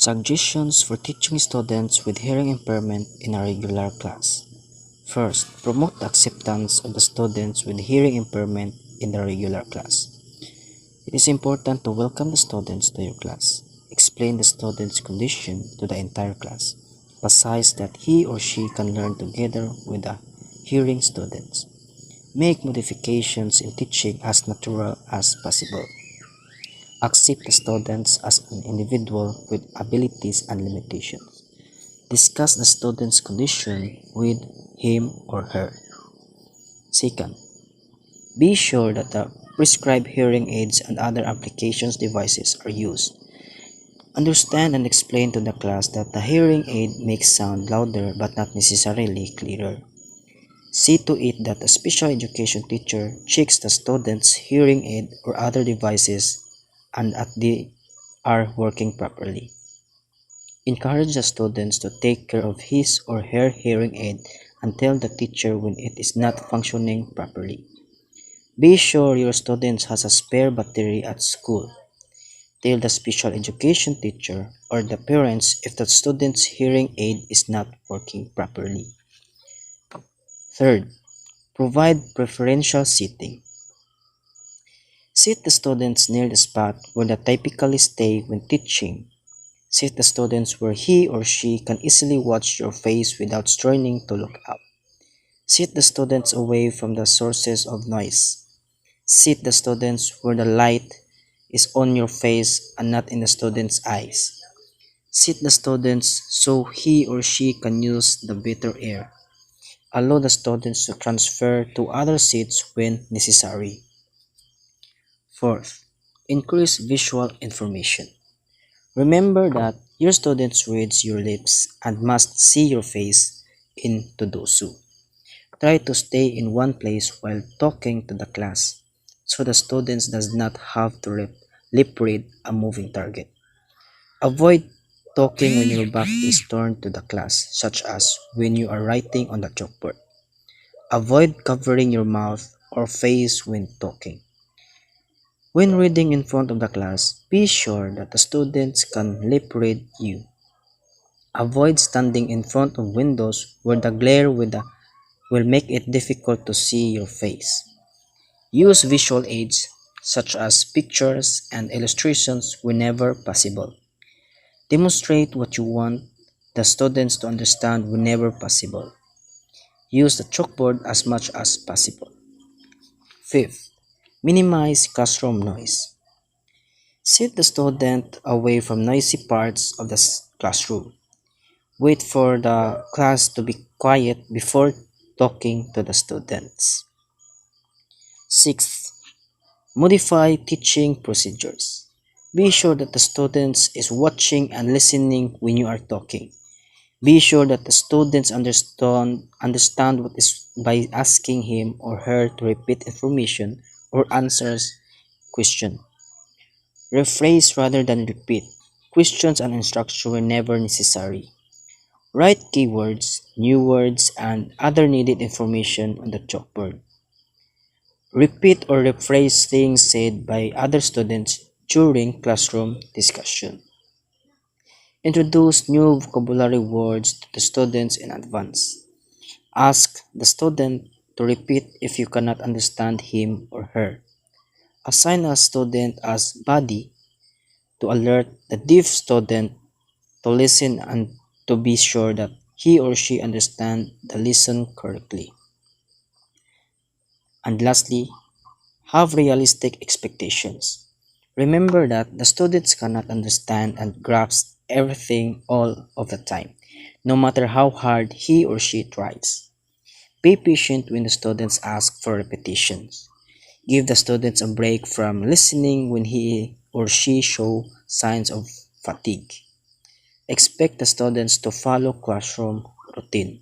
Suggestions for teaching students with hearing impairment in a regular class. First, promote the acceptance of the students with hearing impairment in the regular class. It is important to welcome the students to your class. Explain the student's condition to the entire class. Emphasize that he or she can learn together with the hearing students. Make modifications in teaching as natural as possible. Accept the students as an individual with abilities and limitations. Discuss the student's condition with him or her. Second, be sure that the prescribed hearing aids and other applications devices are used. Understand and explain to the class that the hearing aid makes sound louder but not necessarily clearer. See to it that a special education teacher checks the student's hearing aid or other devices and that they are working properly. Encourage the students to take care of his or her hearing aid and tell the teacher when it is not functioning properly. Be sure your student has a spare battery at school. Tell the special education teacher or the parents if the student's hearing aid is not working properly. Third, provide preferential seating. Sit the students near the spot where they typically stay when teaching. Sit the students where he or she can easily watch your face without straining to look up. Sit the students away from the sources of noise. Sit the students where the light is on your face and not in the student's eyes. Sit the students so he or she can use the better air. Allow the students to transfer to other seats when necessary. Fourth, increase visual information. Remember that your students read your lips and must see your face in to do so. Try to stay in one place while talking to the class so the students does not have to lip read a moving target. Avoid talking when your back is turned to the class, such as when you are writing on the chalkboard. Avoid covering your mouth or face when talking. When reading in front of the class, be sure that the students can lip read you. Avoid standing in front of windows where the glare will make it difficult to see your face. Use visual aids such as pictures and illustrations whenever possible. Demonstrate what you want the students to understand whenever possible. Use the chalkboard as much as possible. Fifth, minimize classroom noise. Sit the student away from noisy parts of the classroom. Wait for the class to be quiet before talking to the students. Sixth, modify teaching procedures. Be sure that the students is watching and listening when you are talking. Be sure that the students understand what is by asking him or her to repeat information or answers question. Rephrase rather than repeat. Questions and instruction whenever necessary. Write keywords, new words, and other needed information on the chalkboard. Repeat or rephrase things said by other students during classroom discussion. Introduce new vocabulary words to the students in advance. Ask the student to repeat if you cannot understand him or her. Assign a student as buddy to alert the deaf student to listen and to be sure that he or she understands the lesson correctly. And lastly, have realistic expectations. Remember that the students cannot understand and grasp everything all of the time, no matter how hard he or she tries. Be patient when the students ask for repetitions. Give the students a break from listening when he or she show signs of fatigue. Expect the students to follow classroom routine.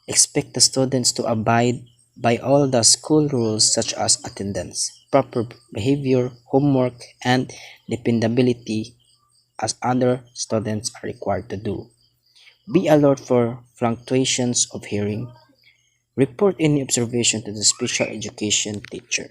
Expect the students to abide by all the school rules such as attendance, proper behavior, homework, and dependability as other students are required to do. Be alert for fluctuations of hearing. Report any observation to the special education teacher.